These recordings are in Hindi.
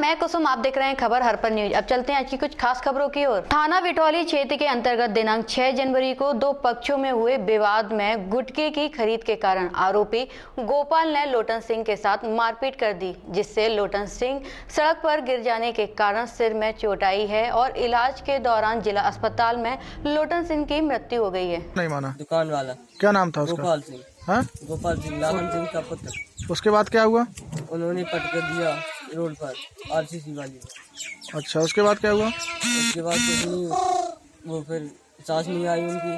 मैं कुसुम, आप देख रहे हैं खबर हरपल न्यूज। अब चलते हैं आज की कुछ खास खबरों की ओर। थाना विटौली क्षेत्र के अंतर्गत दिनांक 6 जनवरी को दो पक्षों में हुए विवाद में गुटखे की खरीद के कारण आरोपी गोपाल ने लोटन सिंह के साथ मारपीट कर दी, जिससे लोटन सिंह सड़क पर गिर जाने के कारण सिर में चोट आई है और इलाज के दौरान जिला अस्पताल में लोटन सिंह की मृत्यु हो गई है। नहीं माना। दुकान वाला क्या नाम था उसका? गोपाल सिंह। हाँ? गोपाल सिंह लाखन सिंह का पुत्र। उसके बाद क्या हुआ? उन्होंने पटक दिया रोड पर आरसीसी वाली को। अच्छा, उसके बाद क्या हुआ? उसके बाद कुछ नहीं, वो फिर सांस नहीं आई उनकी।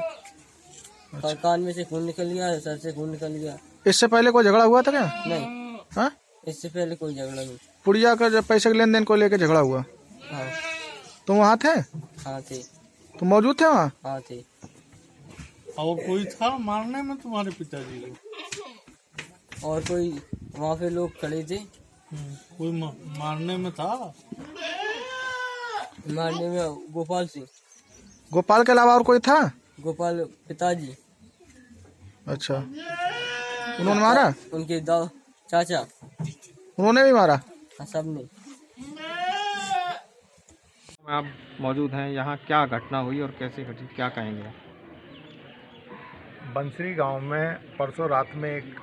अच्छा। कान में से खून निकल गया, सर से खून निकल गया। इससे पहले कोई झगड़ा हुआ था क्या? नहीं। हाँ? इससे पहले कोई झगड़ा नहीं। पुड़िया का जब पैसे के लेन देन को लेकर झगड़ा हुआ? हाँ। तुम वहाँ थे? हाँ थे। तुम मौजूद थे वहाँ? हाँ थे। और कोई था मारने में तुम्हारे पिताजी को? और कोई वहाँ पे लोग खड़े थे। कोई मारने में था? मारने में गोपाल सिंह। गोपाल के अलावा और कोई था? गोपाल पिताजी। अच्छा, उन्होंने मारा? उनके चाचा। उन्होंने भी मारा? हाँ, सबने। आप मौजूद हैं यहाँ, क्या घटना हुई और कैसे घटी, क्या कहेंगे? बंसरी गांव में परसों रात में एक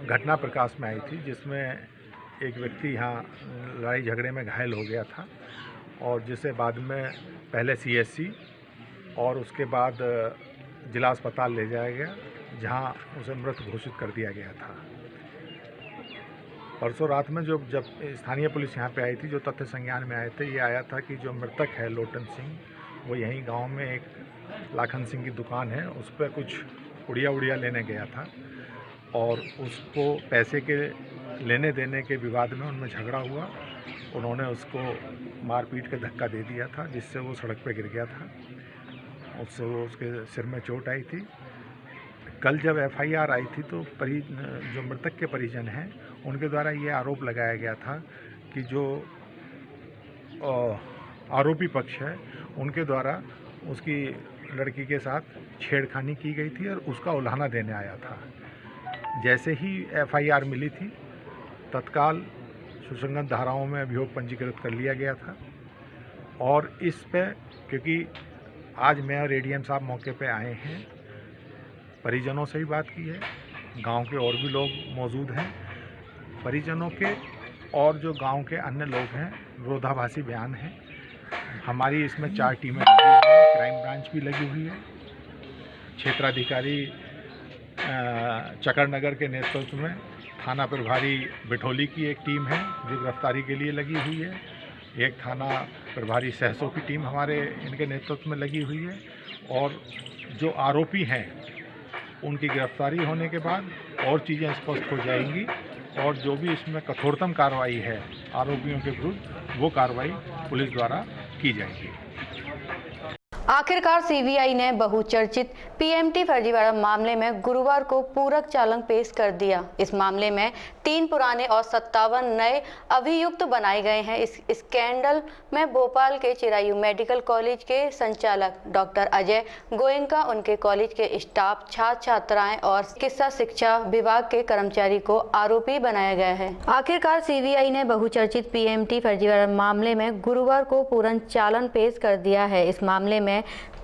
घटना प्रकाश में आई थी, जिसमें एक व्यक्ति यहाँ लड़ाई झगड़े में घायल हो गया था और जिसे बाद में पहले सीएससी और उसके बाद जिला अस्पताल ले जाया गया, जहाँ उसे मृत घोषित कर दिया गया था। परसों रात में जब स्थानीय पुलिस यहाँ पे आई थी, जो तथ्य संज्ञान में आए थे, ये आया था कि जो मृतक है लोटन सिंह, वो यहीं गांव में एक लाखन सिंह की दुकान है, उस पर कुछ उड़िया लेने गया था और उसको पैसे के लेने देने के विवाद में उनमें झगड़ा हुआ। उन्होंने उसको मारपीट के धक्का दे दिया था, जिससे वो सड़क पे गिर गया था। उससे वो उसके सिर में चोट आई थी। कल जब एफआईआर आई थी तो जो मृतक के परिजन हैं, उनके द्वारा ये आरोप लगाया गया था कि जो आरोपी पक्ष है, उनके द्वारा उसकी लड़की के साथ छेड़खानी की गई थी और उसका उल्हाना देने आया था। जैसे ही एफआईआर मिली थी, तत्काल सुसंगत धाराओं में अभियोग पंजीकृत कर लिया गया था और इस पे, क्योंकि आज मैं और एडीएम साहब मौके पे आए हैं, परिजनों से भी बात की है, गांव के और भी लोग मौजूद हैं, परिजनों के और जो गांव के अन्य लोग हैं, विरोधाभासी बयान हैं। हमारी इसमें 4 टीमें लगी हुई हैं, क्राइम ब्रांच भी लगी हुई है, क्षेत्राधिकारी चकरनगर के नेतृत्व में थाना प्रभारी बिठौली की एक टीम है जो गिरफ्तारी के लिए लगी हुई है, एक थाना प्रभारी सहसों की टीम हमारे इनके नेतृत्व में लगी हुई है और जो आरोपी हैं उनकी गिरफ्तारी होने के बाद और चीज़ें स्पष्ट हो जाएंगी और जो भी इसमें कठोरतम कार्रवाई है आरोपियों के विरुद्ध, वो कार्रवाई पुलिस द्वारा की जाएगी। आखिरकार सीबीआई ने बहुचर्चित पीएमटी फर्जीवाड़ा मामले में गुरुवार को पूरक चालान पेश कर दिया। इस मामले में 3 पुराने और 57 नए अभियुक्त बनाए गए हैं। इस स्कैंडल में भोपाल के चिरायू मेडिकल कॉलेज के संचालक डॉक्टर अजय गोयनका, उनके कॉलेज के स्टाफ, छात्र छात्राएं और चिकित्सा शिक्षा विभाग के कर्मचारी को आरोपी बनाया गया है। आखिरकार सीबीआई ने बहुचर्चित पीएमटी फर्जीवाड़ा मामले में गुरुवार को पूरक चालान पेश कर दिया है। इस मामले में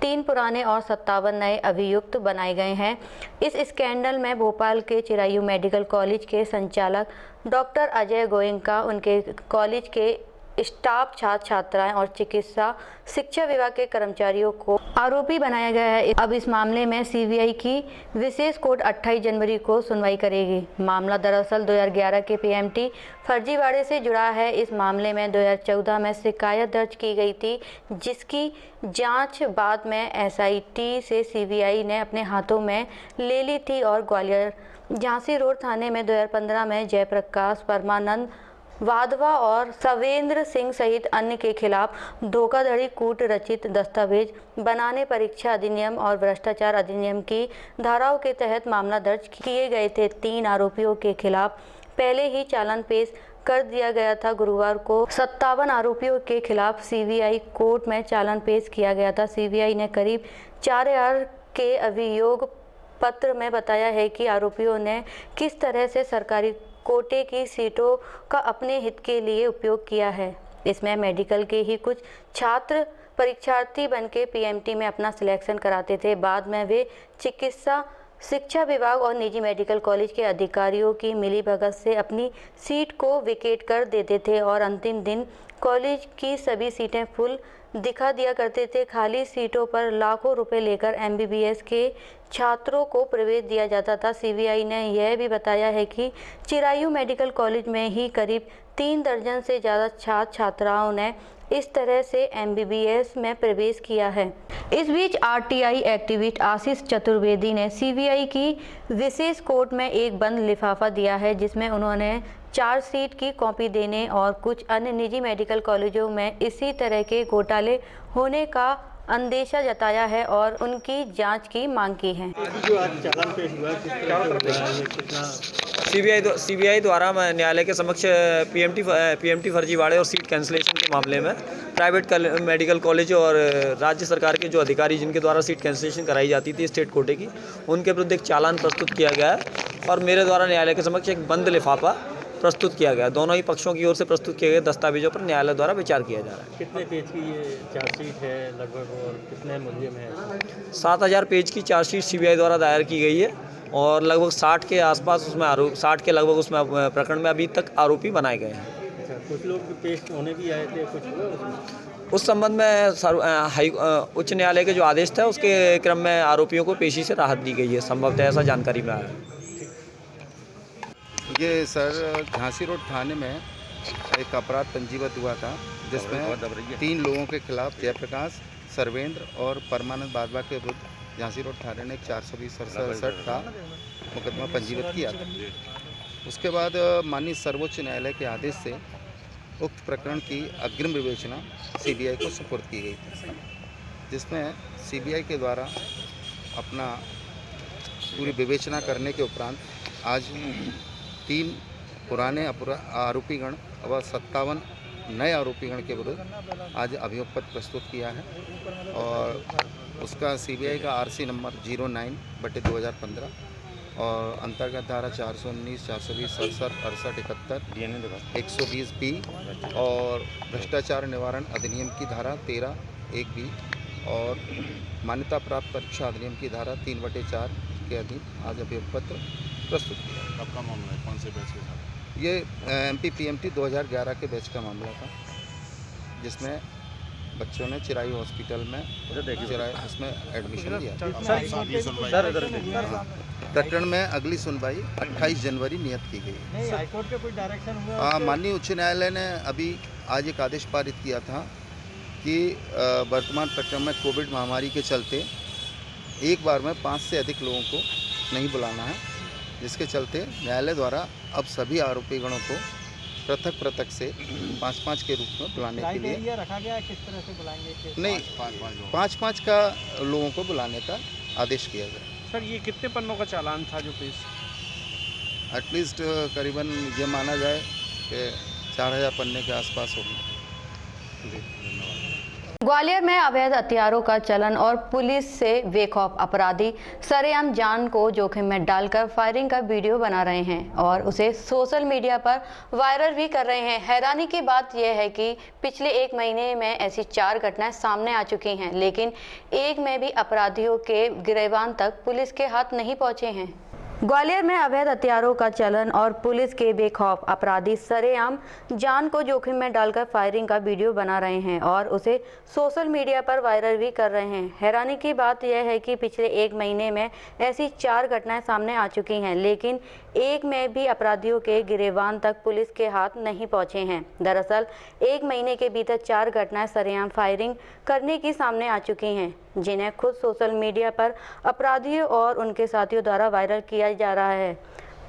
3 पुराने और 57 नए अभियुक्त बनाए गए हैं। इस स्कैंडल में भोपाल के चिरायू मेडिकल कॉलेज के संचालक डॉक्टर अजय गोयनका, उनके कॉलेज के स्टाफ, छात्र छात्राएं और चिकित्सा शिक्षा विभाग के कर्मचारियों को आरोपी बनाया गया है। अब इस मामले में सीबीआई की विशेष कोर्ट 28 जनवरी को सुनवाई करेगी। मामला दरअसल 2011 के पीएमटी फर्जीवाड़े से जुड़ा है। इस मामले में 2014 में शिकायत दर्ज की गई थी, जिसकी जांच बाद में एसआईटी से सीबीआई ने अपने हाथों में ले ली थी और ग्वालियर झांसी रोड थाने में 2015 में जयप्रकाश, परमानंद वाधवा और सवेंद्र सिंह सहित अन्य के खिलाफ धोखाधड़ी, कूट रचित दस्तावेज बनाने, परीक्षा अधिनियम और भ्रष्टाचार अधिनियम की धाराओं के तहत मामला दर्ज किए गए थे। 3 आरोपियों के खिलाफ पहले ही चालान पेश कर दिया गया था। गुरुवार को 57 आरोपियों के खिलाफ सीबीआई कोर्ट में चालान पेश किया गया था। सीबीआई ने करीब 4,000 के अभियोग पत्र में बताया है कि आरोपियों ने किस तरह से सरकारी कोटे की सीटों का अपने हित के लिए उपयोग किया है। इसमें मेडिकल के ही कुछ छात्र परीक्षार्थी बनके पीएमटी में अपना सिलेक्शन कराते थे। बाद में वे चिकित्सा शिक्षा विभाग और निजी मेडिकल कॉलेज के अधिकारियों की मिलीभगत से अपनी सीट को विकेट कर देते थे और अंतिम दिन कॉलेज की सभी सीटें फुल दिखा दिया करते थे। खाली सीटों पर लाखों रुपए लेकर एमबीबीएस के छात्रों को प्रवेश दिया जाता था। सीबीआई ने यह भी बताया है कि चिरायू मेडिकल कॉलेज में ही करीब 3 दर्जन से ज़्यादा छात्र छात्राओं ने इस तरह से एमबीबीएस में प्रवेश किया है। इस बीच आरटीआई एक्टिविस्ट आशीष चतुर्वेदी ने सीबीआई की विशेष कोर्ट में एक बंद लिफाफा दिया है, जिसमें उन्होंने चार्जशीट की कॉपी देने और कुछ अन्य निजी मेडिकल कॉलेजों में इसी तरह के घोटाले होने का अंदेशा जताया है और उनकी जांच की मांग की है। सीबीआई द्वारा न्यायालय के समक्ष पीएमटी फर्जीवाड़े और सीट कैंसिलेशन के मामले में प्राइवेट मेडिकल कॉलेज और राज्य सरकार के जो अधिकारी जिनके द्वारा सीट कैंसिलेशन कराई जाती थी स्टेट कोटे की, उनके विरुद्ध एक चालान प्रस्तुत किया गया है और मेरे द्वारा न्यायालय के समक्ष एक बंद लिफाफा प्रस्तुत किया गया। दोनों ही पक्षों की ओर से प्रस्तुत किए गए दस्तावेजों पर न्यायालय द्वारा विचार किया जा रहा है। कितने पेज की ये चार्जशीट है लगभग और कितने मुलजिम है? 7000 पेज की चार्जशीट सीबीआई द्वारा दायर की गई है और लगभग 60 के आसपास उसमें 60 के लगभग उसमें प्रकरण में अभी तक आरोपी बनाए गए हैं। अच्छा, कुछ लोग पेश होने भी आए थे, कुछ हुआ उसमें? उस संबंध में उच्च न्यायालय के जो आदेश था उसके क्रम में आरोपियों को पेशी से राहत दी गई है, संभवतः ऐसा जानकारी में आया है। ये सर झांसी रोड थाने में एक अपराध पंजीबद्ध हुआ था, जिसमें 3 लोगों के खिलाफ जयप्रकाश, सर्वेंद्र और परमानंद बाजवा के विरुद्ध झांसी रोड थाने ने 420/67 का मुकदमा पंजीबद्ध किया था। उसके बाद माननीय सर्वोच्च न्यायालय के आदेश से उक्त प्रकरण की अग्रिम विवेचना सीबीआई को सुपुर्द की गई थी, जिसमें सीबीआई के द्वारा अपना पूरी विवेचना करने के उपरांत आज 3 पुराने आरोपीगण व 57 नए आरोपीगण के विरुद्ध आज अभियोग पत्र प्रस्तुत किया है और उसका सीबीआई का आरसी नंबर 09/2015 और अंतर्गत धारा 419, 420, 67, 68, 71, 120B और भ्रष्टाचार निवारण अधिनियम की धारा 13(1)B और मान्यता प्राप्त परीक्षा अधिनियम की धारा 3/4 के अधीन आज अभियोग पत्र प्रस्तुत किया। कब का मामला है? कौन से बैच के साथ? ये एमपी पीएमटी 2011 के बैच का मामला था, जिसमें बच्चों ने चिरायू हॉस्पिटल में उसमें एडमिशन लिया। प्रकरण में अगली सुनवाई 28 जनवरी नियत की गई। हाईकोर्ट का कोई डायरेक्शन हुआ? माननीय उच्च न्यायालय ने अभी आज एक आदेश पारित किया था कि वर्तमान प्रकरण में कोविड महामारी के चलते एक बार में 5 से अधिक लोगों को नहीं बुलाना है, जिसके चलते न्यायालय द्वारा अब सभी आरोपीगणों को पृथक से 5-5 के रूप में बुलाने के लिए रखा गया है। किस तरह से बुलाएंगे? नहीं, 5-5 का लोगों को बुलाने का आदेश किया गया। सर, ये कितने पन्नों का चालान था जो पेश? एटलीस्ट करीबन ये माना जाए कि 4000 पन्ने के आसपास होंगे। ग्वालियर में अवैध हथियारों का चलन और पुलिस से बेखौफ अपराधी सरेआम जान को जोखिम में डालकर फायरिंग का वीडियो बना रहे हैं और उसे सोशल मीडिया पर वायरल भी कर रहे हैं। हैरानी की बात यह है कि पिछले 1 महीने में ऐसी 4 घटनाएं सामने आ चुकी हैं, लेकिन एक में भी अपराधियों के गिरफ्तार तक पुलिस के हाथ नहीं पहुंचे हैं। ग्वालियर में अवैध हथियारों का चलन और पुलिस के बेखौफ अपराधी सरेआम जान को जोखिम में डालकर फायरिंग का वीडियो बना रहे हैं और उसे सोशल मीडिया पर वायरल भी कर रहे हैं। हैरानी की बात यह है कि पिछले 1 महीने में ऐसी 4 घटनाएं सामने आ चुकी हैं, लेकिन एक में भी अपराधियों के गिरफ्तार तक पुलिस के हाथ नहीं पहुंचे हैं। दरअसल 1 महीने के भीतर 4 घटनाएं सरेआम फायरिंग करने की सामने आ चुकी हैं, जिन्हें खुद सोशल मीडिया पर अपराधियों और उनके साथियों द्वारा वायरल किया जा रहा है।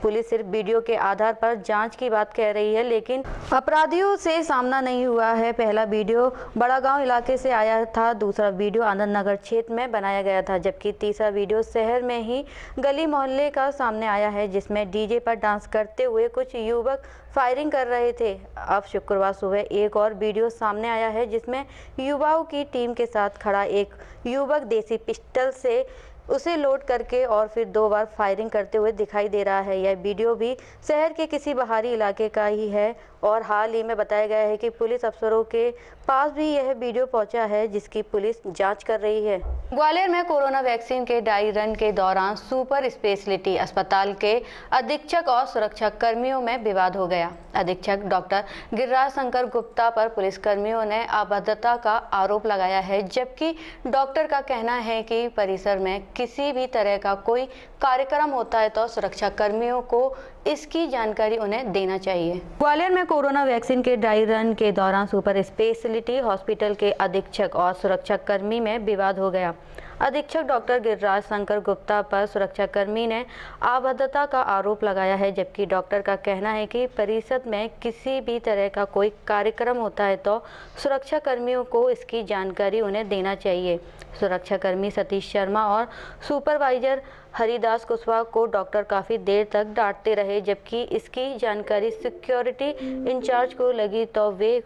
पुलिस सिर्फ वीडियो के आधार पर जांच की बात कह रही है, लेकिन अपराधियों से सामना नहीं हुआ है। पहला वीडियो बड़ागांव इलाके से आया था, दूसरा वीडियो आनंद नगर क्षेत्र में बनाया गया था, जबकि तीसरा वीडियो शहर में ही गली मोहल्ले का सामने आया है, जिसमें डीजे पर डांस करते हुए कुछ युवक फायरिंग कर रहे थे। अब शुक्रवार सुबह एक और वीडियो सामने आया है, जिसमें युवाओं की टीम के साथ खड़ा एक युवक देसी पिस्टल से उसे लोड करके और फिर 2 बार फायरिंग करते हुए दिखाई दे रहा है। यह वीडियो भी शहर के किसी बाहरी इलाके का ही है और हाल ही में बताया गया है कि पुलिस अफसरों के पास भी यह वीडियो पहुंचा है, जिसकी पुलिस जांच कर रही है। ग्वालियर में कोरोना वैक्सीन के ड्राई रन के दौरान सुपर स्पेशलिटी अस्पताल के अधीक्षक और सुरक्षा कर्मियों में विवाद हो गया। अधीक्षक डॉक्टर गिरिराज शंकर गुप्ता पर पुलिसकर्मियों ने अभद्रता का आरोप लगाया है, जबकि डॉक्टर का कहना है कि परिसर में किसी भी तरह का कोई कार्यक्रम होता है तो सुरक्षा कर्मियों को इसकी जानकारी उन्हें देना चाहिए। ग्वालियर में कोरोना वैक्सीन के ड्राई रन के दौरान सुपर स्पेशलिटी हॉस्पिटल के अधीक्षक और सुरक्षा कर्मी में विवाद हो गया। अधीक्षक डॉक्टर गिरिराज शंकर गुप्ता पर सुरक्षाकर्मी ने अभद्रता का आरोप लगाया है, जबकि डॉक्टर का कहना है कि परिषद में किसी भी तरह का कोई कार्यक्रम होता है तो सुरक्षा कर्मियों को इसकी जानकारी उन्हें देना चाहिए। सुरक्षाकर्मी सतीश शर्मा और सुपरवाइजर हरिदास कुशवाहा को डॉक्टर काफ़ी देर तक डांटते रहे, जबकि इसकी जानकारी सिक्योरिटी इंचार्ज को लगी तो वे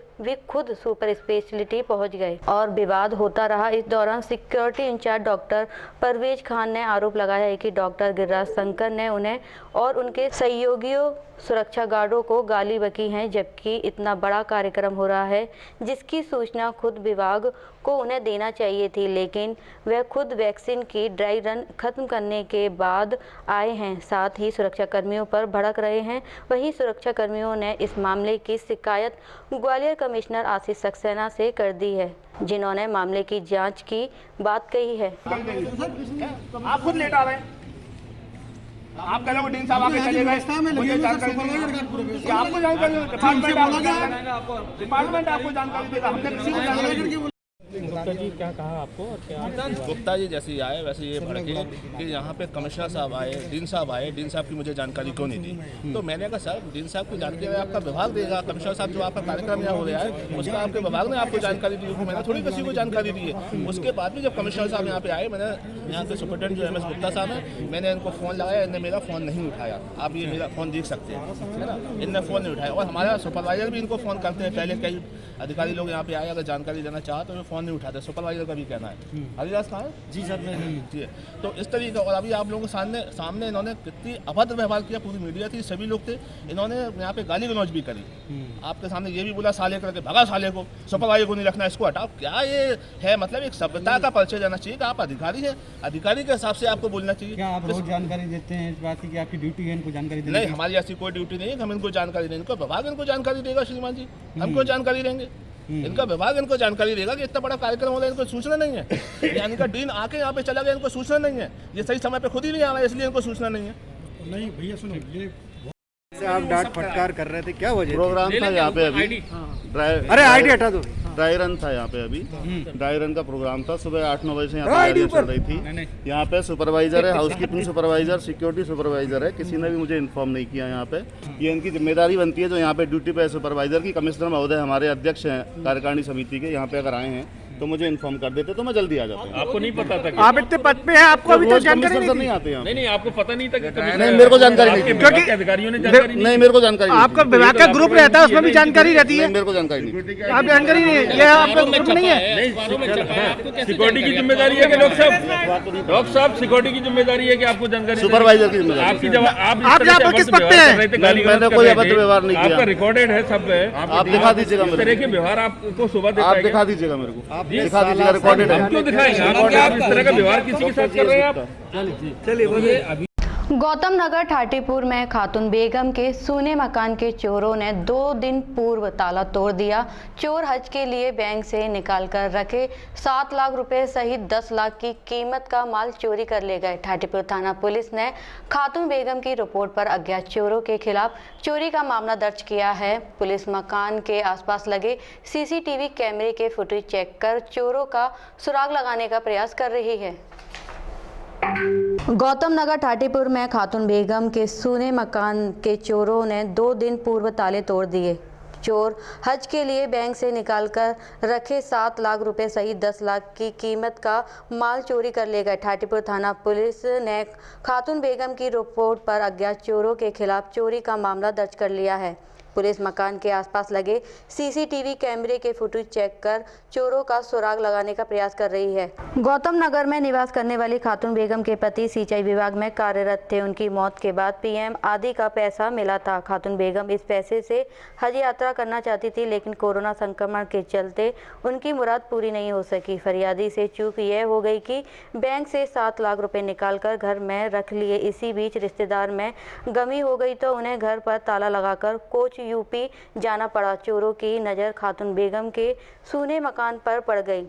खुद सुपर स्पेशलिटी पहुंच गए और विवाद होता रहा। इस दौरान security incharge doctor Parvez Khan ने आरोप लगाया है कि डॉक्टर गिरिराज शंकर ने उन्हें और उनके सहयोगियों सुरक्षा गार्डों को गाली बकी हैं, जबकि इतना बड़ा कार्यक्रम हो रहा है जिसकी सूचना खुद विभाग को उन्हें देना चाहिए थी, लेकिन वह खुद वैक्सीन की ड्राई रन खत्म करने के बाद आए हैं, साथ ही सुरक्षा कर्मियों पर भड़क रहे हैं। वहीं सुरक्षा कर्मियों ने इस मामले की शिकायत ग्वालियर कमिश्नर आशीष सक्सेना से कर दी है, जिन्होंने मामले की जांच की बात कही है। आप खुद लेट आ रहे हैं, आप कह रहे हो डीन साहब आके चले गए, मुझे जानकारी नहीं, आपको जानकारी डिपार्टमेंट आपको जानकारी देगा, हमने किसी को जानकारी। गुप्ता जी क्या कहा आपको और क्या? गुप्ता जी जैसे ही आए वैसे ये भड़के कि यहाँ पे कमिश्नर साहब आए, डीन साहब आए, डीन साहब की मुझे जानकारी क्यों नहीं दी। तो मैंने कहा सर डीन साहब की जानकारी आपका विभाग देगा, कमिश्नर साहब जो आपका कार्यक्रम यहाँ हो रहा है उसका आपके विभाग ने आपको जानकारी दी होगी, मैंने थोड़ी किसी को जानकारी दी है। उसके बाद भी जब कमिश्नर साहब यहाँ पे आए, मैंने यहाँ के सुपरिटेंडेंट जो MS गुप्ता साहब हैं, मैंने इनको फ़ोन लगाया, इन्होंने मेरा फ़ोन नहीं उठाया। आप ये मेरा फ़ोन देख सकते हैं, है ना, इनने फ़ोन नहीं उठाया। और हमारा सुपरवाइजर भी इनको फ़ोन करते हैं, पहले कई अधिकारी लोग यहाँ पे आए, अगर जानकारी देना चाहते तो वे फ़ोन नहीं उठाते। सुपरवाइजर का भी कहना है। हरिदास कहाँ है? जी सर मैं जी है। तो इस तरीके और अभी आप लोगों के सामने इन्होंने कितनी अभद्र व्यवहार किया, पूरी मीडिया थी, सभी लोग थे, इन्होंने यहाँ पे गाली गलौज भी करी। आपके सामने ये भी बोला साले करके भगा साले को, सुपरवाइजर को नहीं रखना, इसको हटाओ। क्या ये है? मतलब एक सभ्यता का परिचय देना चाहिए कि आप अधिकारी हैं, अधिकारी के हिसाब से आपको बोलना चाहिए। क्या आप रोज जानकारी देते हैं इस बात की कि आपकी ड्यूटी है इनको जानकारी देने? नहीं, हमारी ऐसी कोई ड्यूटी नहीं है, हम इनको जानकारी दें, इनको विभाग इनको जानकारी देगा। श्रीमान जी हमको जानकारी देंगे, इनका विभाग इनको जानकारी देगा कि इतना बड़ा कार्यक्रम हो रहा है, इनको सूचना नहीं है। यानी का डीन आके यहाँ पे चला गया, इनको सूचना नहीं है, ये सही समय पे खुद ही नहीं आ रहा है, इसलिए इनको सूचना नहीं है। नहीं भैया सुनो, ये आप डांट फटकार कर रहे थे, क्या वजह? प्रोग्राम था यहाँ पे अभी, अरे आईडी हटा दो। ड्राई रन था यहाँ पे अभी, ड्राई रन का प्रोग्राम था। सुबह 8-9 बजे से यहाँ पे चल रही थी। यहाँ पे सुपरवाइजर है, हाउसकीपिंग सुपरवाइजर, सिक्योरिटी सुपरवाइजर है, किसी ने भी मुझे इन्फॉर्म नहीं किया। यहाँ पे ये इनकी जिम्मेदारी बनती है जो यहाँ पे ड्यूटी पे सुपरवाइजर की। कमिश्नर महोदय हमारे अध्यक्ष हैं कार्यकारिणी समिति के, यहाँ पे अगर आए हैं तो मुझे इन्फॉर्म कर देते तो मैं जल्दी आ जाता। आपको नहीं पता था? आप इतने पद पे हैं, आपको अभी तक जानकारी नहीं आते हैं? नहीं, आपको पता नहीं था कि नहीं, मेरे को जानकारी नहीं थी, क्योंकि अधिकारियों ने जानकारी नहीं, मेरे को जानकारी नहीं। आपका विभाग का ग्रुप रहता है, उसमें भी जानकारी रहती है? मेरे को जानकारी नहीं। आप जानकारी नहीं है, ये आपका ग्रुप नहीं है? सिक्योरिटी की जिम्मेदारी है कि डॉक्टर साहब सिक्योरिटी की जिम्मेदारी है कि आपको जानकारी, सुपरवाइजर की जिम्मेदारी। आपकी जवाब आप किस पद पे हैं? मैंने कोई अभद्र व्यवहार नहीं किया। आपका रिकॉर्डेड है सब, आप दिखा दीजिएगा मेरे को। इस तरह के व्यवहार आपको सुबह आप दिखा दीजिएगा मेरे को, दिखा दीजिएगा, रिकॉर्डेड है। हम क्यों दिखाएंगे? आप इस तरह का व्यवहार किसी के साथ कर रहे हैं आप? चलिए अभी गौतम नगर ठाटीपुर में खातून बेगम के सूने मकान के चोरों ने 2 दिन पूर्व ताला तोड़ दिया। चोर हज के लिए बैंक से निकालकर रखे 7 लाख रुपए सहित 10 लाख की कीमत का माल चोरी कर ले गए। ठाटीपुर थाना पुलिस ने खातून बेगम की रिपोर्ट पर अज्ञात चोरों के खिलाफ चोरी का मामला दर्ज किया है। पुलिस मकान के आसपास लगे CCTV कैमरे के फुटेज चेक कर चोरों का सुराग लगाने का प्रयास कर रही है। गौतम नगर ठाटीपुर में खातून बेगम के सूने मकान के चोरों ने 2 दिन पूर्व ताले तोड़ दिए। चोर हज के लिए बैंक से निकालकर रखे 7 लाख रुपए सहित 10 लाख की कीमत का माल चोरी कर ले गए। ठाटीपुर थाना पुलिस ने खातून बेगम की रिपोर्ट पर अज्ञात चोरों के खिलाफ चोरी का मामला दर्ज कर लिया है। पुलिस मकान के आसपास लगे सीसीटीवी कैमरे के फुटेज चेक कर चोरों का सुराग लगाने का प्रयास कर रही है। गौतम नगर में निवास करने वाली खातून बेगम के पति सिंचाई विभाग में कार्यरत थे। उनकी मौत के बाद पीएम आदि का पैसा मिला था। खातून बेगम इस पैसे से हज यात्रा करना चाहती थी, लेकिन कोरोना संक्रमण के चलते उनकी मुराद पूरी नहीं हो सकी। फरियादी से चूक यह हो गई कि बैंक से 7 लाख रुपए निकालकर घर में रख लिए। इसी बीच रिश्तेदार में गमी हो गई तो उन्हें घर पर ताला लगाकर कोच यूपी जाना पड़ा। चोरों की नज़र खातून बेगम के सूने मकान पर पड़ गई।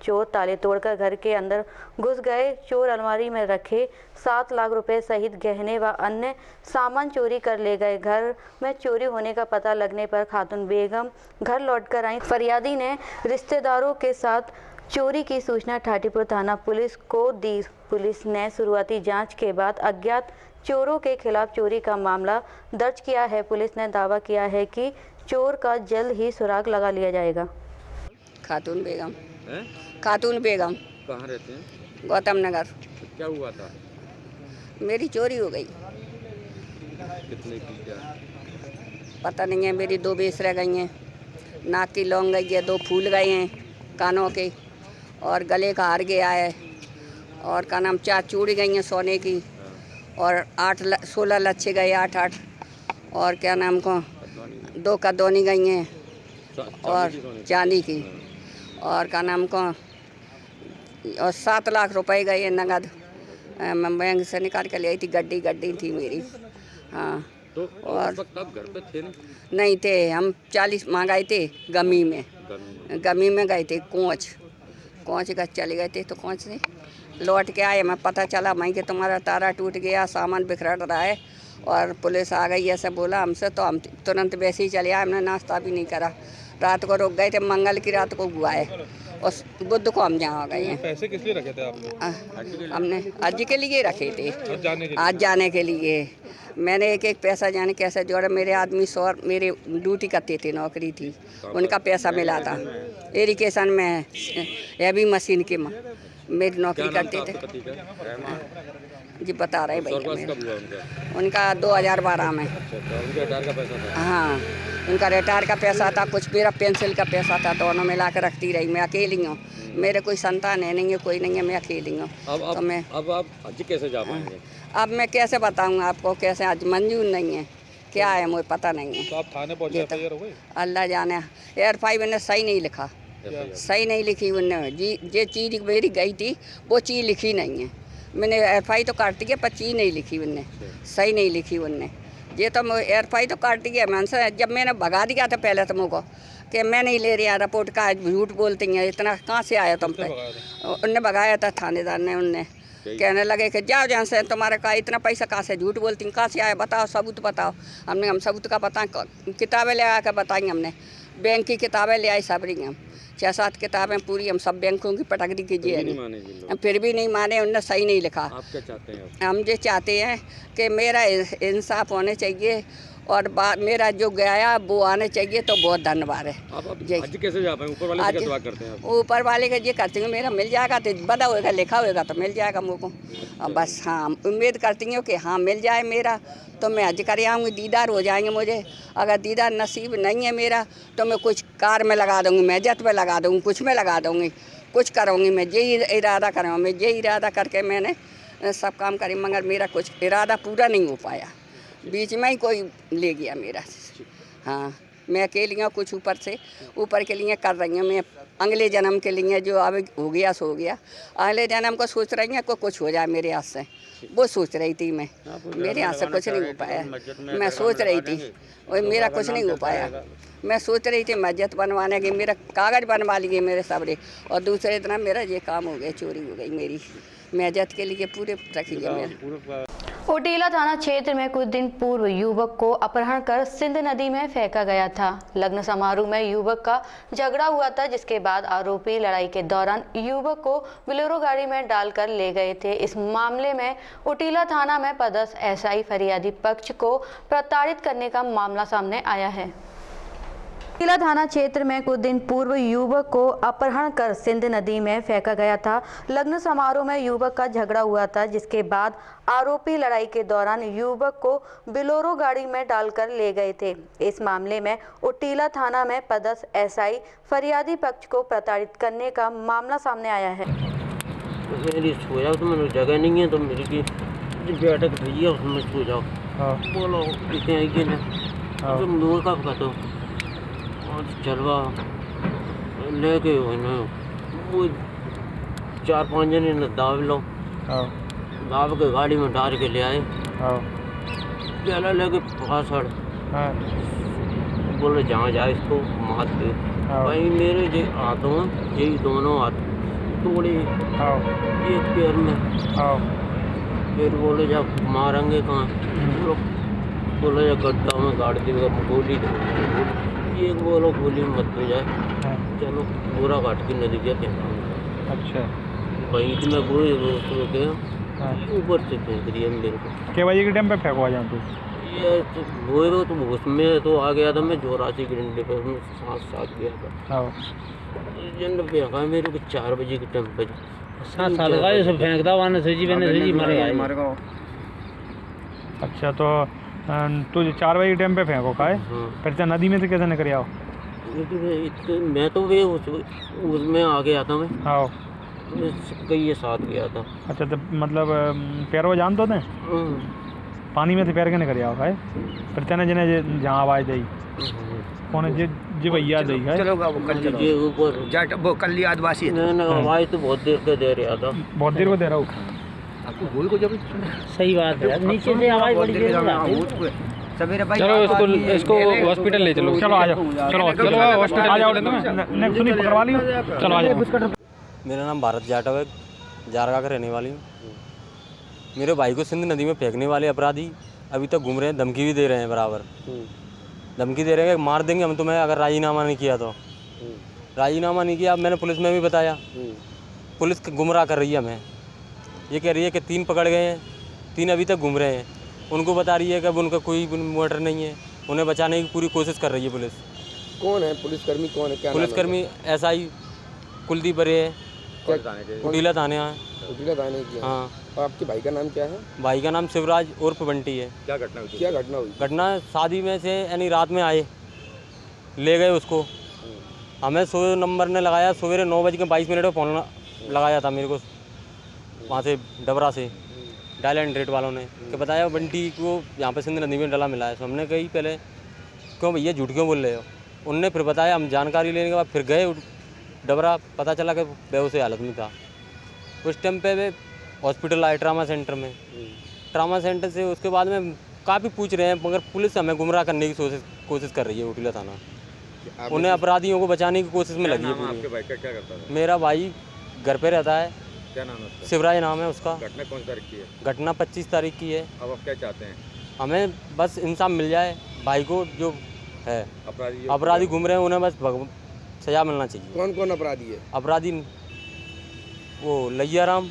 चोर ताले तोड़कर घर के अंदर घुस गए। चोर अलमारी में रखे 7 लाख रुपए सहित गहने व अन्य सामान चोरी कर ले गए। घर में चोरी होने का पता लगने पर खातून बेगम घर लौटकर आई। फरियादी ने रिश्तेदारों के साथ चोरी की सूचना ठाटीपुर थाना पुलिस को दी। पुलिस ने शुरुआती जांच के बाद अज्ञात चोरों के खिलाफ चोरी का मामला दर्ज किया है। पुलिस ने दावा किया है कि चोर का जल्द ही सुराग लगा लिया जाएगा। खातून बेगम खातून बेगम कहाँ रहते हैं? गौतम नगर। क्या हुआ था? मेरी चोरी हो गई। कितने की? क्या पता नहीं है। मेरी 2 बेस रह गई हैं, नाक की लौंग गई है, 2 फूल गए हैं कानों के, और गले का हार गया है, और का नाम 4 चूड़ी गई हैं सोने की, और 16 लच्छे गए 8, और क्या नाम को 2 कदौनी गई हैं, और चांदी की, और का नाम को और 7 लाख रुपए गए हैं नगद। मैं बैंक से निकाल के ले आई थी। गड्डी थी मेरी। हाँ, तो और तब घर पे थे नहीं थे। हम 40 मंगाए थे गमी में गए थे। कोच का चले गए थे, तो कोच से लौट के आए। मैं पता चला मैं कि तुम्हारा तारा टूट गया, सामान बिखर रहा है, और पुलिस आ गई ऐसे बोला हमसे। तो हम तुरंत वैसे ही चले आए। हमने नाश्ता भी नहीं करा। रात को रुक गए थे। मंगल की रात को हुआ है, और बुध को हम यहाँ आ गए हैं। पैसे किस लिए रखे थे आपने? हमने आज के लिए रखे थे। आज जाने के लिए मैंने एक पैसा जाने कैसे जोड़ा। मेरे आदमी 100 मेरे ड्यूटी करते थे, नौकरी थी, उनका पैसा मिला था। इरिगेशन में हैवी मशीन के मेरी नौकरी करते थे। जी बता रहे भैया। उनका 2012 में। उनके रिटायर का पैसा था? हाँ, उनका रिटायर का पैसा था, कुछ मेरा पेंसिल का पैसा था, दोनों मिला कर रखती रही। मैं अकेली हूँ, मेरे कोई संतान है नहीं है, कोई नहीं है, मैं अकेली हूँ। तो मैं अब आप हज कैसे जा पाएंगे? अब मैं कैसे बताऊँ आपको, कैसे आज मंजूर नहीं है, क्या है मुझे पता नहीं है। तो आप थाने पहुँचे, FIR हो गई? अल्लाह जाने। FIR मैंने सही नहीं लिखा, सही नहीं लिखी उनने। जे चीज़ मेरी गई थी वो चीज़ लिखी नहीं है। मैंने FIR तो काट दी है, पर चीज़ नहीं लिखी उनने, सही नहीं लिखी उनने। ये तो FIR तो काट दी है। मैंने जब मैंने भगा दिया था पहले तो मुझको कि मैं नहीं ले रही रिपोर्ट का, झूठ बोलती हैं, इतना कहाँ से आया तुम पे? उनने भगाया था थानेदार ने। उनने कहने लगे कि जाओ जहाँ से तुम्हारे का इतना पैसा कहाँ से, झूठ बोलती कहाँ से आया, बताओ सबूत बताओ। हम सबूत का बता, किताबें ले आकर बताई हमने, बैंक की किताबें ले आई सब रही। हम 6-7 किताबें पूरी हम सब बैंकों की पटक दी कीजिए, फिर भी नहीं माने। उनने सही नहीं लिखा। आप क्या चाहते हैं? हम ये चाहते हैं कि मेरा इंसाफ होने चाहिए, और मेरा जो गया वो आने चाहिए। तो बहुत धन्यवाद है। आप आज कैसे जा पाए? ऊपर वाले से क्या दुआ करते हैं? ऊपर वाले का ये करती हूँ, मेरा मिल जाएगा तो बता होगा, लिखा होगा तो मिल जाएगा मुझको। बस हाँ, उम्मीद करती हूँ कि हाँ मिल जाए मेरा, तो मैं हज कर आऊँगी, दीदार हो जाएंगे मुझे। अगर दीदार नसीब नहीं है मेरा तो मैं कुछ कार में लगा दूँगी, मैजत में लगा दूँगी, कुछ में लगा दूँगी, कुछ करूँगी। मैं यही इरादा करूँगा। मैं यही इरादा करके मैंने सब काम करी, मगर मेरा कुछ इरादा पूरा नहीं हो पाया। बीच में ही कोई ले गया मेरा। हाँ, मैं अकेली हूँ, कुछ ऊपर के लिए कर रही हूँ। मैं अगले जन्म के लिए जो अब हो गया सो हो गया, अगले जन्म को सोच रही हूँ को कुछ हो जाए मेरे हाथ से। वो सोच रही थी मैं, मेरे हाथ से कुछ नहीं हो पाया। मैं सोच रही थी और मेरा कुछ नहीं हो पाया। मैं सोच रही थी मस्जिद बनवाने की, मेरा कागज़ बनवा लिए मेरे सबरे, और दूसरे दिन मेरा ये काम हो गया, चोरी हो गई मेरी। मस्जिद के लिए पूरे रखी गई मेरा। ओटीला थाना क्षेत्र में कुछ दिन पूर्व युवक को अपहरण कर सिंध नदी में फेंका गया था। लग्न समारोह में युवक का झगड़ा हुआ था, जिसके बाद आरोपी लड़ाई के दौरान युवक को बोलेरो गाड़ी में डालकर ले गए थे। इस मामले में ओटीला थाना में पदस्थ SI फरियादी पक्ष को प्रताड़ित करने का मामला सामने आया है। किला थाना क्षेत्र में कुछ दिन पूर्व युवक को अपहरण कर सिंध नदी में फेंका गया था। लग्न समारोह में युवक का झगड़ा हुआ था, जिसके बाद आरोपी लड़ाई के दौरान युवक को बिलोरो गाड़ी में डालकर ले गए थे। इस मामले में उटीला थाना में पदस्थ एसआई फरियादी पक्ष को प्रताड़ित करने का मामला सामने आया है। मेरी सोया तो मैंने जगह नहीं है, तो मेरी की बैठक भैया उसमें सो जाओ। बोलो कितने आई कि ना तुम दूर का पता और चलवा लेके वो 4-5 जने ने दाव लो, दाव के गाड़ी में डाल के ले आए, प्याला लेके फासड़ बोले जहाँ जाए इसको मार दे। भाई मेरे जो हाथों यही दोनों हाथ तोड़े, एक पैर में, फिर बोले जा मारेंगे कहाँ, बोले जा गड्ढा में गाड़ देगा गोली, एक बोलो गोली मत हो जाए, चलो पूरा काट के नदी गया थे। अच्छा वहीं से मैं गोली के ऊपर से फेंक दिया मेरे को। क्या बजे के टाइम पे फेंकवा जाऊँ तू? ये तो बोलो तो उसमें तो आ गया था मैं 84 के डंडे पे, उसमें साथ गया था। जन फेंका मेरे को 4 बजे के टाइम पे। 7 साल का ये सब फेंकता वाने सजी बने सजी मारेगा। अच्छा तो तू 4 बजे के टाइम पे फेंको का है, फिर नदी में से कैसे निकल आओ? मैं तो वे उसमें आ गया था मैं। हाँ कई ये साथ गया था। अच्छा तो मतलब पैर वो जान तो थे पानी में से पैर के निकल आओ का है, फिर तेने जने जहाँ आवाज़ दी कौन है जी भैया दी है? चलोगा वो कल चलो ऊपर जाट वो कल आदिवासी आवाज़ तो बहुत देर का दे रहा था। बहुत देर को दे रहा हूँ आपको गोल को जब सही बात है, नीचे से आवाज़ बड़ी देर में आती है। सवेरे भाई चलो इसको हॉस्पिटल ले चलो। चलो आ जाओ, चलो हॉस्पिटल आ जाओ। तुम्हें सुनी पकड़वा ली, चलो आ जाओ। मेरा नाम भारत जाटव है, जारगा का रहने वाली हूँ। मेरे भाई को सिंध नदी में फेंकने वाले अपराधी अभी तक घूम रहे हैं, धमकी भी दे रहे हैं, बराबर धमकी दे रहे हैं मार देंगे हम तुम्हें अगर राजीनामा नहीं किया तो। राजीनामा नहीं किया, मैंने पुलिस में भी बताया, पुलिस गुमराह कर रही है हमें। ये कह रही है कि 3 पकड़ गए हैं, 3 अभी तक घूम रहे हैं। उनको बता रही है कि अब उनका कोई मैटर नहीं है, उन्हें बचाने की पूरी कोशिश कर रही है पुलिस। कौन है पुलिसकर्मी? कौन है? क्या पुलिसकर्मी एसआई कुलदीप बरे है, उटीला थाने है। उटीला थाने की? हाँ। और आपके भाई का नाम क्या है? भाई का नाम शिवराज उर्फ बंटी है। क्या घटना हुई? क्या घटना हुई? घटना शादी में से यानी रात में आए, ले गए उसको। हमें 100 नंबर ने लगाया, सवेरे 9:22 पे फ़ोन लगाया था मेरे को वहाँ से डबरा से डायल एंड रेट वालों ने कि बताया बंटी को यहाँ पे सिंध नदी में डला मिला है। तो हमने कही पहले क्यों भैया झूठ क्यों बोल रहे हो? उनने फिर बताया, हम जानकारी लेने के बाद फिर गए डबरा, पता चला कि बेहोश हालत में था। उस टाइम पे वे हॉस्पिटल आए ट्रामा सेंटर में। ट्रामा सेंटर से उसके बाद में काफ़ी पूछ रहे हैं, मगर पुलिस हमें गुमराह करने की कोशिश कर रही है उटीला थाना। उन्हें अपराधियों को बचाने की कोशिश में लगी है पूरी। आपके भाई का क्या करता था? मेरा भाई घर पे रहता है। क्या नाम है उसका? शिवराज नाम है उसका। घटना कौन सी तारीख की है? घटना 25 तारीख की है। अब आप क्या चाहते हैं? हमें बस इंसाफ मिल जाए, भाई को जो है अपराधी घूम रहे हैं उन्हें बस सजा मिलना चाहिए। कौन कौन अपराधी है? अपराधी वो लैया राम,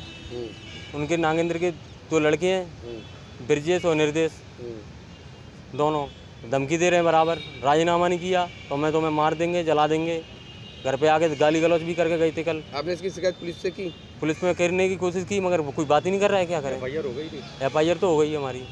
उनके नागेंद्र के 2 लड़के हैं, ब्रजेश और निर्देश, दोनों धमकी दे रहे हैं बराबर। राजीनामा नहीं किया तो मैं तुम्हें मार देंगे, जला देंगे। घर पे आके गाली गलौज भी करके गई थी कल। आपने इसकी शिकायत पुलिस से की? पुलिस में करने की कोशिश की, मगर कोई बात ही नहीं कर रहा है। क्या करें? एफआईआर हो गई थी? एफआईआर तो हो गई हमारी।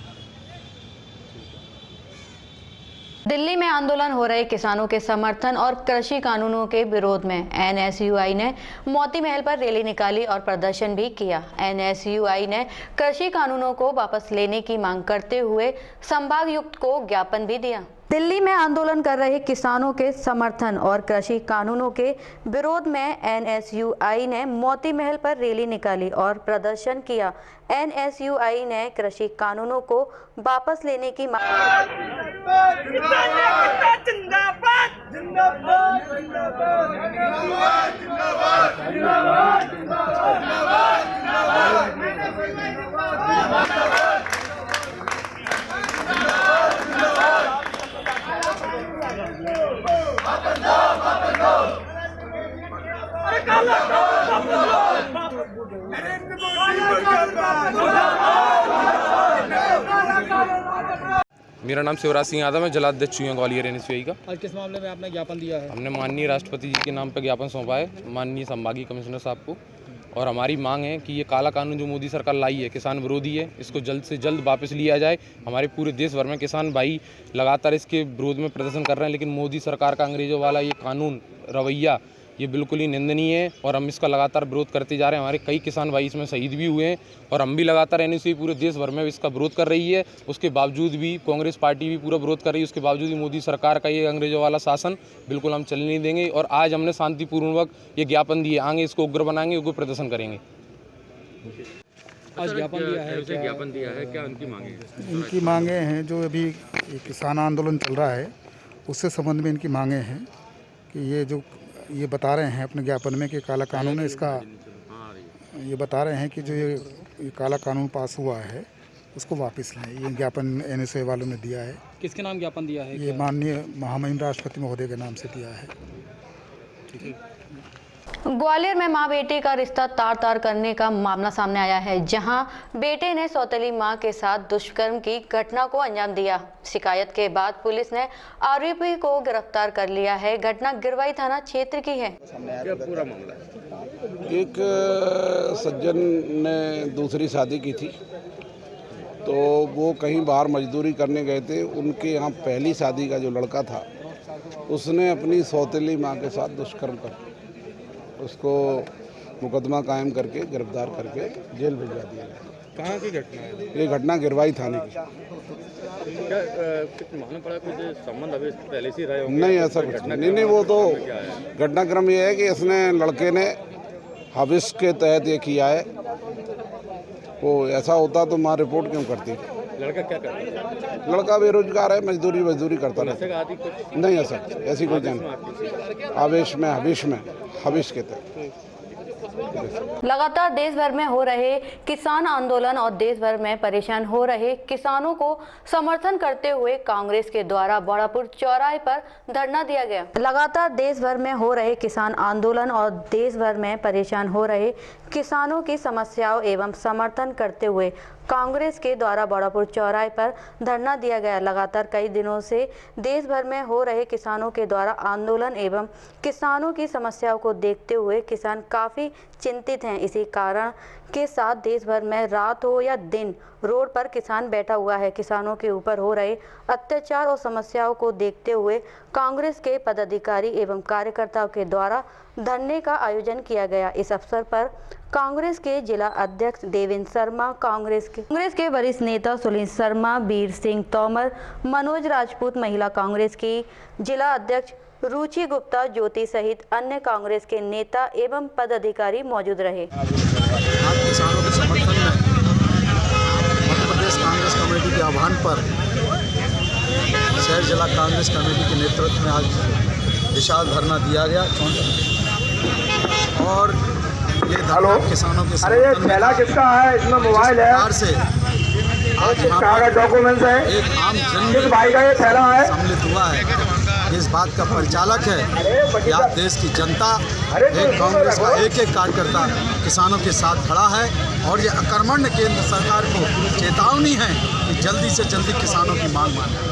दिल्ली में आंदोलन हो रहे किसानों के समर्थन और कृषि कानूनों के विरोध में एनएसयूआई ने मोती महल पर रैली निकाली और प्रदर्शन भी किया। एनएसयूआई ने कृषि कानूनों को वापस लेने की मांग करते हुए संभागायुक्त को ज्ञापन भी दिया। दिल्ली में आंदोलन कर रहे किसानों के समर्थन और कृषि कानूनों के विरोध में एनएसयूआई ने मोती महल पर रैली निकाली और प्रदर्शन किया। एनएसयूआई ने कृषि कानूनों को वापस लेने की मेरा नाम शिवराज सिंह यादव है, जलाध्यक्ष हूँ ग्वालियर एनएसयूआई का। आज किस मामले में आपने ज्ञापन दिया है? हमने माननीय राष्ट्रपति जी के नाम पर ज्ञापन सौंपा है माननीय संभागीय कमिश्नर साहब को, और हमारी मांग है कि ये काला कानून जो मोदी सरकार लाई है किसान विरोधी है, इसको जल्द से जल्द वापस लिया जाए। हमारे पूरे देश भर में किसान भाई लगातार इसके विरोध में प्रदर्शन कर रहे हैं, लेकिन मोदी सरकार का अंग्रेजों वाला ये कानून रवैया ये बिल्कुल ही निंदनीय है और हम इसका लगातार विरोध करते जा रहे हैं। हमारे कई किसान भाई इसमें शहीद भी हुए हैं और हम भी लगातार एनएसयूआई पूरे देश भर में इसका विरोध कर रही है। उसके बावजूद भी कांग्रेस पार्टी भी पूरा विरोध कर रही है, उसके बावजूद भी मोदी सरकार का ये अंग्रेजों वाला शासन बिल्कुल हम चलने नहीं देंगे। और आज हमने शांतिपूर्वक ये ज्ञापन दिए, आगे इसको उग्र बनाएंगे, उग्र प्रदर्शन करेंगे। आज ज्ञापन दिया है, ज्ञापन दिया है, क्या उनकी मांगे हैं? इनकी मांगे हैं जो अभी किसान आंदोलन चल रहा है उससे संबंध में इनकी मांगे हैं कि ये बता रहे हैं अपने ज्ञापन में कि काला कानून है, इसका ये बता रहे हैं कि जो ये काला कानून पास हुआ है उसको वापस लाएं। ये ज्ञापन एनएसयूआई वालों ने दिया है। किसके नाम ज्ञापन दिया है? ये माननीय महामहिम राष्ट्रपति महोदय के नाम से दिया है। ग्वालियर में मां बेटे का रिश्ता तार तार करने का मामला सामने आया है, जहां बेटे ने सौतेली मां के साथ दुष्कर्म की घटना को अंजाम दिया। शिकायत के बाद पुलिस ने आरोपी को गिरफ्तार कर लिया है। घटना गिरवाई थाना क्षेत्र की है। क्या पूरा मामला है? एक सज्जन ने दूसरी शादी की थी, तो वो कहीं बाहर मजदूरी करने गए थे। उनके यहाँ पहली शादी का जो लड़का था उसने अपनी सौतेली माँ के साथ दुष्कर्म कर उसको मुकदमा कायम करके गिरफ्तार करके जेल भिजवा दिया गया। कहाँ की घटना है? ये घटना गिरवाई थाने की। क्या मालूम पड़ा कुछ संबंध अभी पहले से रहे होंगे? नहीं, ऐसा कुछ नहीं। वो तो घटनाक्रम ये है कि इसने लड़के ने हविस के तहत ये किया है। वो ऐसा होता तो माँ रिपोर्ट क्यों करती? लड़का क्या करता है? लड़का बेरोजगार है, मजदूरी करता रहता है। नहीं, ऐसी कोई जान आवेश में हविस के तहत। लगातार देश भर में हो रहे किसान आंदोलन और देश भर में परेशान हो रहे किसानों को समर्थन करते हुए कांग्रेस के द्वारा बड़ापुर चौराहे पर धरना दिया गया। लगातार देश भर में हो रहे किसान आंदोलन और देश भर में परेशान हो रहे किसानों की समस्याओं एवं समर्थन करते हुए कांग्रेस के द्वारा बड़ापुर चौराहे पर धरना दिया गया। लगातार कई दिनों से देश भर में हो रहे किसानों के द्वारा आंदोलन एवं किसानों की समस्याओं को देखते हुए किसान काफ़ी चिंतित हैं। इसी कारण के साथ देश भर में रात हो या दिन रोड पर किसान बैठा हुआ है। किसानों के ऊपर हो रहे अत्याचार और समस्याओं को देखते हुए कांग्रेस के पदाधिकारी एवं कार्यकर्ताओं के द्वारा धरने का आयोजन किया गया। इस अवसर पर कांग्रेस के जिला अध्यक्ष देवेंद्र शर्मा, कांग्रेस के वरिष्ठ नेता सुनील शर्मा, वीर सिंह तोमर, मनोज राजपूत, महिला कांग्रेस की जिला अध्यक्ष रुचि गुप्ता, ज्योति सहित अन्य कांग्रेस के नेता एवं पदाधिकारी मौजूद रहे। किसानों के समर्थन में मध्य प्रदेश कांग्रेस कमेटी के आह्वान पर शहर जिला कांग्रेस कमेटी के नेतृत्व में आज विशाल धरना दिया गया और ये धरना किसानों के समर्थन में किसका है? इसमें मोबाइल है से आज यहाँ डॉक्यूमेंट्स है। एक आम जन किस भाई का ये थैला है? सम्मिलित हुआ है। इस बात का परिचालक है कि आज देश की जनता एक कांग्रेस का एक कार्यकर्ता किसानों के साथ खड़ा है और ये अकर्मण्य केंद्र सरकार को चेतावनी है कि जल्दी से जल्दी किसानों की मांग माने।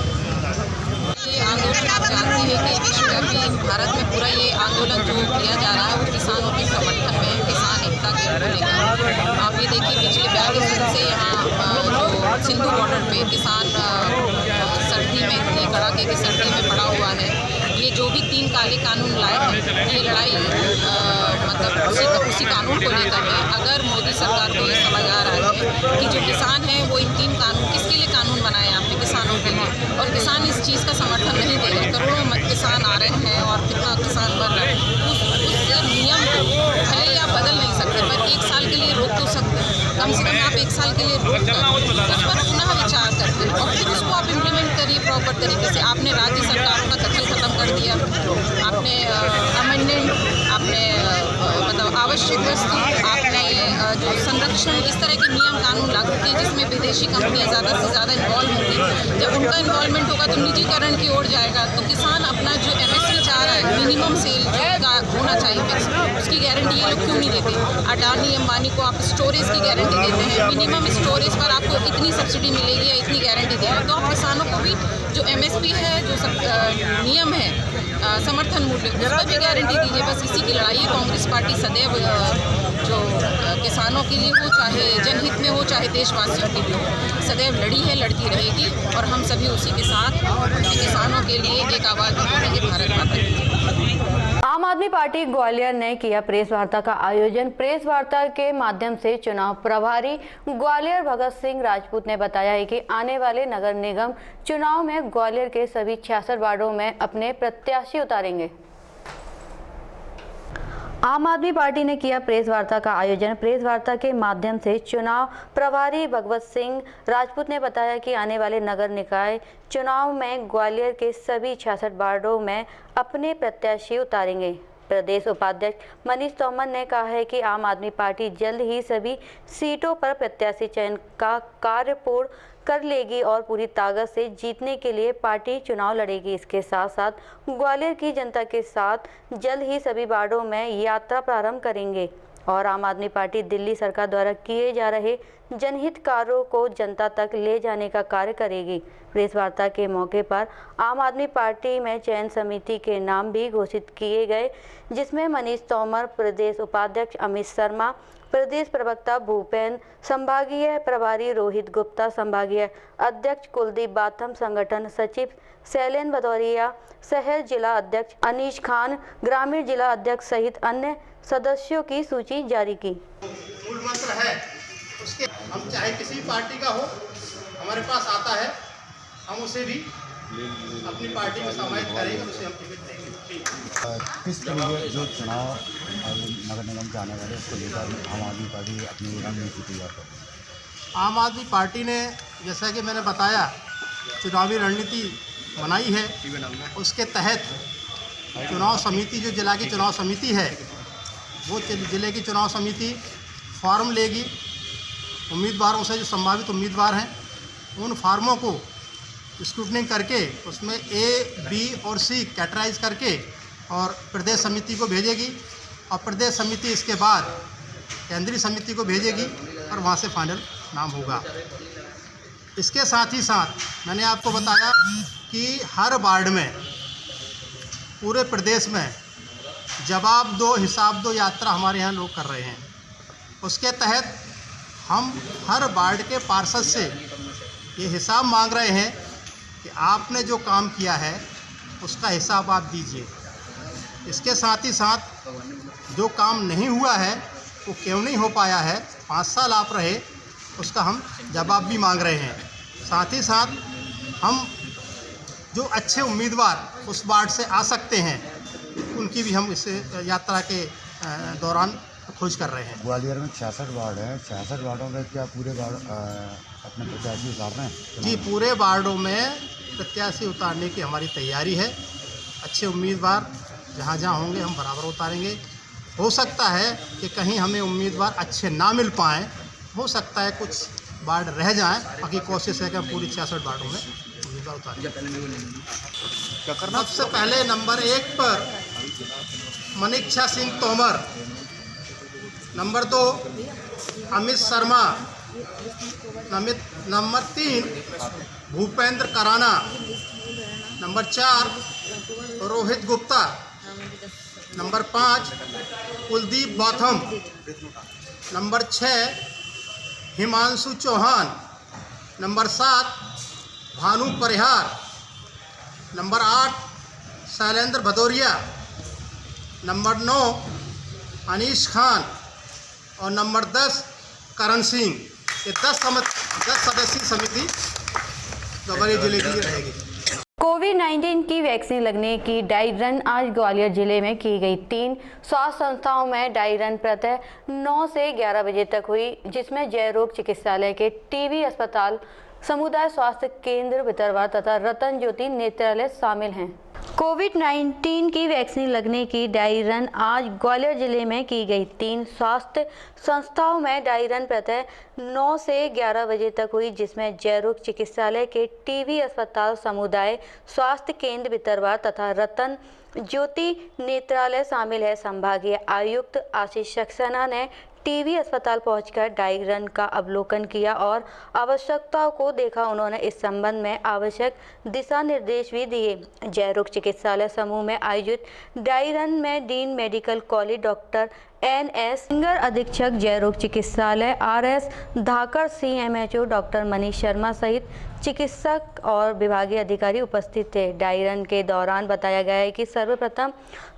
ये आंदोलन आप जानते हैं कि विश्वव्यापी भारत में पूरा ये आंदोलन जो किया जा रहा है वो किसानों के समर्थन में, किसान एकता के लेकर। आप ये देखिए पिछले 42 दिन से यहाँ जो सिंधु बॉर्डर पे किसान सर्दी में इतनी कड़ाके की सर्दी में पड़ा हुआ है। ये जो भी 3 काले कानून लाए हैं ये लड़ाई मतलब उसी कानून को लेकर है। अगर मोदी सरकार को ये समझ आ रहा है कि जो किसान है वो इन 3 कानून किसके लिए कानून बनाए आपने? किसानों के लिए। और किसान इस चीज़ का समर्थन नहीं दे रहे। करोड़ों किसान आ रहे हैं और कितना किसान मर रहा है। उस नियम को भले आप बदल नहीं सकते पर 1 साल के लिए रोक तो सकते हैं। कम से कम आप 1 साल के लिए रोक कर उस पर पुनः विचार करते और फिर उसको आप इम्प्लीमेंट करिए प्रॉपर तरीके से। आपने राज्य सरकारों का दखल खत्म कर दिया, आपने अमेंडमेंट, आपने मतलब आवश्यक वस्तु, आपने जो संरक्षण, इस तरह के नियम कानून लागू किए जिसमें विदेशी कंपनियां ज़्यादा से ज़्यादा इन्वॉल्व होंगी। जब उनका इन्वॉल्वमेंट होगा तो निजीकरण की ओर जाएगा। तो किसान अपना जो MSP चाह रहा है, मिनिमम सेल का होना चाहिए फिक्स, उसकी गारंटी ये लोग क्यों नहीं देते? अडानी अंबानी को आप स्टोरेज की गारंटी देते हैं, मिनिमम स्टोरेज पर आपको इतनी सब्सिडी मिलेगी या इतनी गारंटी देंगे, तो आप किसानों को भी जो MSP है, जो सब नियम है समर्थन मूल्य, उसमें भी गारंटी दीजिए। बस इसी की लड़ाई है। कांग्रेस पार्टी सदैव जो किसानों के लिए हो, चाहे जनहित में हो, चाहे देशवासियों के लिए हो, सदैव लड़ी है, लड़ती रहेगी और हम सभी उसी के साथ किसानों के लिए एक आवाज़ उठाएंगे। भारत माता की। आम आदमी पार्टी ग्वालियर ने किया प्रेस वार्ता का आयोजन। प्रेस वार्ता के माध्यम से चुनाव प्रभारी ग्वालियर भगत सिंह राजपूत ने बताया है कि आने वाले नगर निगम चुनाव में ग्वालियर के सभी 66 वार्डों में अपने प्रत्याशी उतारेंगे। आम आदमी पार्टी ने किया प्रेस वार्ता का आयोजन। प्रेस वार्ता के माध्यम से चुनाव प्रभारी भगवत सिंह राजपूत ने बताया कि आने वाले नगर निकाय चुनाव में ग्वालियर के सभी 66 वार्डों में अपने प्रत्याशी उतारेंगे। प्रदेश उपाध्यक्ष मनीष तोमर ने कहा है कि आम आदमी पार्टी जल्द ही सभी सीटों पर प्रत्याशी चयन का कार्य पूर्ण कर लेगी और पूरी ताकत से जीतने के लिए पार्टी चुनाव लड़ेगी। इसके साथ साथ ग्वालियर की जनता के साथ जल्द ही सभी वार्डों में यात्रा प्रारंभ करेंगे और आम आदमी पार्टी दिल्ली सरकार द्वारा किए जा रहे जनहित कार्यों को जनता तक ले जाने का कार्य करेगी। प्रेस वार्ता के मौके पर आम आदमी पार्टी में चयन समिति के नाम भी घोषित किए गए, जिसमें मनीष तोमर, प्रदेश उपाध्यक्ष अमित शर्मा, प्रदेश प्रवक्ता भूपेंद्र, संभागीय प्रभारी रोहित गुप्ता, संभागीय अध्यक्ष कुलदीप बाथम, संगठन सचिव शैलेंद्र भदौरिया, शहर जिला अध्यक्ष अनीश खान, ग्रामीण जिला अध्यक्ष सहित अन्य सदस्यों की सूची जारी की। मूल मंत्र है उसके, हम चाहे किसी भी पार्टी का हो, हमारे पास आता है, हम उसे भी अपनी पार्टी में समाहित करेंगे, उसे हम टिकट देंगे। किस लिए जो चुनाव नगर निगम जाने वाले उसको लेकर आम आदमी पार्टी अपनी रणनीति तैयार कर रही है? आम आदमी पार्टी ने, जैसा कि मैंने बताया, चुनावी रणनीति बनाई है। उसके तहत चुनाव समिति, जो जिला की चुनाव समिति है, वो जिले की चुनाव समिति फॉर्म लेगी। उम्मीदवारों से, जो संभावित उम्मीदवार हैं, उन फार्मों को स्क्रूटनिंग करके उसमें A, B और C कैटेगराइज करके और प्रदेश समिति को भेजेगी और प्रदेश समिति इसके बाद केंद्रीय समिति को भेजेगी और वहाँ से फाइनल नाम होगा। इसके साथ ही साथ मैंने आपको बताया कि हर वार्ड में, पूरे प्रदेश में जवाब दो हिसाब दो यात्रा हमारे यहाँ लोग कर रहे हैं। उसके तहत हम हर वार्ड के पार्षद से ये हिसाब मांग रहे हैं कि आपने जो काम किया है उसका हिसाब आप दीजिए। इसके साथ ही साथ जो काम नहीं हुआ है वो क्यों नहीं हो पाया है, 5 साल आप रहे, उसका हम जवाब भी मांग रहे हैं। साथ ही साथ हम जो अच्छे उम्मीदवार उस वार्ड से आ सकते हैं उनकी भी हम इस यात्रा के दौरान खोज कर रहे हैं। ग्वालियर में 66 वार्ड हैं, 66 वार्डों में क्या पूरे वार्ड अपने प्रत्याशी उतार रहे हैं? जी, पूरे वार्डों में प्रत्याशी उतारने की हमारी तैयारी है। अच्छे उम्मीदवार जहाँ जहाँ होंगे हम बराबर उतारेंगे। हो सकता है कि कहीं हमें उम्मीदवार अच्छे ना मिल पाएँ, हो सकता है कुछ वार्ड रह जाएं, बाकी कोशिश है कि हम पूरी 66 वार्डों में उम्मीदवार उतारें। क्या करना? सबसे पहले नंबर 1 पर Maniksha Singh Tomar, number 2 Amit Sharma, number 3 Bhupendra Karana, number 4 Rohit Gupta, number 5 Kuldeep Batham, number 6 Himanshu Chauhan, number 7 Bhanu Parihar, number 8 Shailendra Bhadauria, number 9 Anish Khan और नंबर 10 करण सिंह। ये 10 सदस्यीय समिति ग्वालियर जिले की रहेगी। कोविड-19 की वैक्सीन लगने की ड्राई रन आज ग्वालियर जिले में की गई। 3 स्वास्थ्य संस्थाओं में ड्राई रन प्रातः 9 से 11 बजे तक हुई, जिसमें जय रोग चिकित्सालय के टीबी अस्पताल, समुदाय स्वास्थ्य केंद्र भितरवार तथा रतन ज्योति नेत्रालय शामिल हैं। कोविड-19 की वैक्सीन लगने की ड्राई रन आज ग्वालियर जिले में की गई। 3 स्वास्थ्य संस्थाओं में ड्राई रन प्रातः 9 से 11 बजे तक हुई, जिसमें जय रोग चिकित्सालय के टीबी अस्पताल, समुदाय स्वास्थ्य केंद्र भितरवार तथा रतन ज्योति नेत्रालय शामिल है। संभागीय आयुक्त आशीष सक्सेना ने टीबी अस्पताल पहुंचकर ड्राई रन का अवलोकन किया और आवश्यकताओं को देखा। उन्होंने इस संबंध में आवश्यक दिशा निर्देश भी दिए। जयरोग चिकित्सालय समूह में आयोजित ड्राई रन में dean medical college doctor NS singer, अधीक्षक जयरोग चिकित्सालय RS धाकर, CMHO doctor Manish Sharma सहित चिकित्सक और विभागीय अधिकारी उपस्थित थे। ड्राई रन के दौरान बताया गया है कि सर्वप्रथम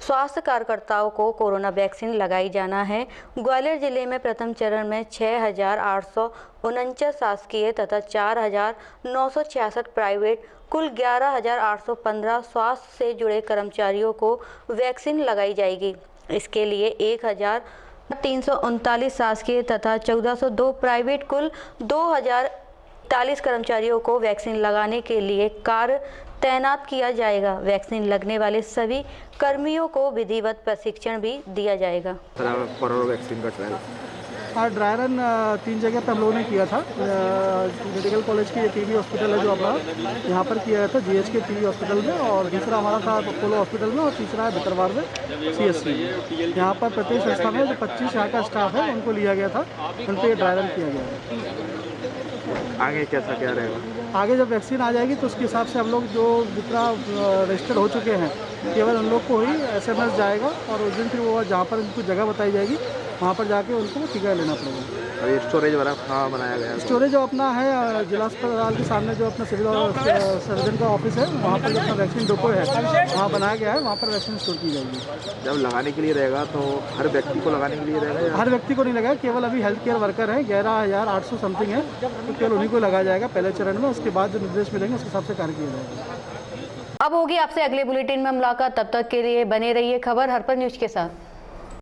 स्वास्थ्य कार्यकर्ताओं को कोरोना वैक्सीन लगाई जाना है। ग्वालियर जिले में प्रथम चरण में 6,849 शासकीय तथा 4,966 प्राइवेट, कुल 11,815 स्वास्थ्य से जुड़े कर्मचारियों को वैक्सीन लगाई जाएगी। इसके लिए 1,339 शासकीय तथा 1,402 प्राइवेट, कुल 2,040 कर्मचारियों को वैक्सीन लगाने के लिए कार्य तैनात किया जाएगा। वैक्सीन लगने वाले सभी कर्मियों को विधिवत प्रशिक्षण भी दिया जाएगा। कोरोना वैक्सीन का ट्रायल ड्राई रन 3 जगह पर हम लोगों ने किया था। मेडिकल कॉलेज की टीबी हॉस्पिटल है जो अपना, यहाँ पर किया था GH के टीबी हॉस्पिटल में, और दूसरा हमारा था अपोलो हॉस्पिटल में, और तीसरा है भितरवार में CSC। यहाँ पर प्रत्येक संस्था में जो 25 यहाँ का स्टाफ है उनको लिया गया था, उन पर ड्राई रन किया गया है। आगे कैसा क्या रहेगा? आगे जब वैक्सीन आ जाएगी तो उसके हिसाब से हम लोग जो जितना रजिस्टर्ड हो चुके हैं केवल उन लोग को ही SMS जाएगा, और उस दिन फिर वो जहाँ पर उनको जगह बताई जाएगी वहाँ पर जाके उनको टीका लेना पड़ेगा। अभी स्टोरेज वाला कहाँ बनाया गया है? स्टोरेज जो अपना है जिला अस्पताल के सामने जो अपना सिविल सर्जन का ऑफिस है, वहाँ पर जो अपना वैक्सीन डिपो है वहाँ बनाया गया है, वहाँ पर वैक्सीन स्टोर की जाएगी। जब लगाने के लिए रहेगा तो हर व्यक्ति को लगाने के लिए रहेगा? हर व्यक्ति को नहीं लगेगा, केवल अभी हेल्थ केयर वर्कर है 11,800 समथिंग है, तो केवल उन्हीं को लगाया जाएगा पहले चरण में। उसके बाद जो निर्देश मिलेंगे उसके हिसाब से कार्य किया जाएगा। अब होगी आपसे अगले बुलेटिन में मुलाकात। तब तक के लिए बने रहिए खबर हर पर न्यूज के साथ।